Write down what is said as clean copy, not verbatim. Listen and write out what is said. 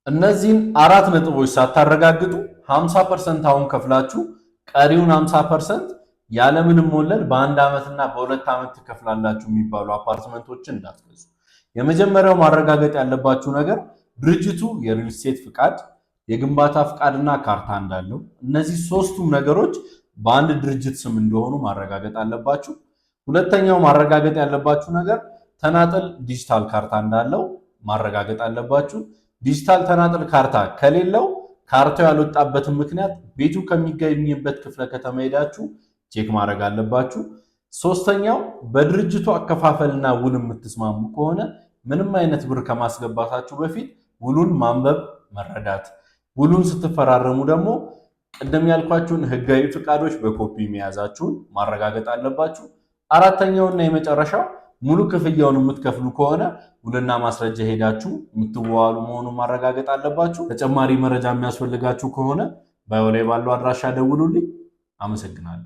እነዚህን አራት ነጥቦች ሳታረጋግጡ 50% አሁን ከፍላችሁ ቀሪውን 50% ያለምንም ወለድ በአንድ ዓመትና በሁለት ዓመት ትከፍላላችሁ የሚባሉ አፓርትመንቶችን እንዳትገዙ። የመጀመሪያው ማረጋገጥ ያለባችሁ ነገር ድርጅቱ የሪል ስቴት ፍቃድ፣ የግንባታ ፍቃድና ካርታ እንዳለው፣ እነዚህ ሶስቱም ነገሮች በአንድ ድርጅት ስም እንደሆኑ ማረጋገጥ አለባችሁ። ሁለተኛው ማረጋገጥ ያለባችሁ ነገር ተናጠል ዲጂታል ካርታ እንዳለው ማረጋገጥ አለባችሁ። ዲጂታል ተናጠል ካርታ ከሌለው ካርታው ያልወጣበትን ምክንያት ቤቱ ከሚገኝበት ክፍለ ከተማ ሄዳችሁ ቼክ ማድረግ አለባችሁ። ሶስተኛው በድርጅቱ አከፋፈልና ውል የምትስማሙ ከሆነ ምንም አይነት ብር ከማስገባታችሁ በፊት ውሉን ማንበብ መረዳት፣ ውሉን ስትፈራረሙ ደግሞ ቅድም ያልኳችሁን ህጋዊ ፍቃዶች በኮፒ መያዛችሁን ማረጋገጥ አለባችሁ። አራተኛውና የመጨረሻው ሙሉ ክፍያውን የምትከፍሉ ከሆነ ውልና ማስረጃ ሄዳችሁ የምትዋዋሉ መሆኑን ማረጋገጥ አለባችሁ። ተጨማሪ መረጃ የሚያስፈልጋችሁ ከሆነ ባዮ ላይ ባለው አድራሻ ደውሉልኝ። አመሰግናለሁ።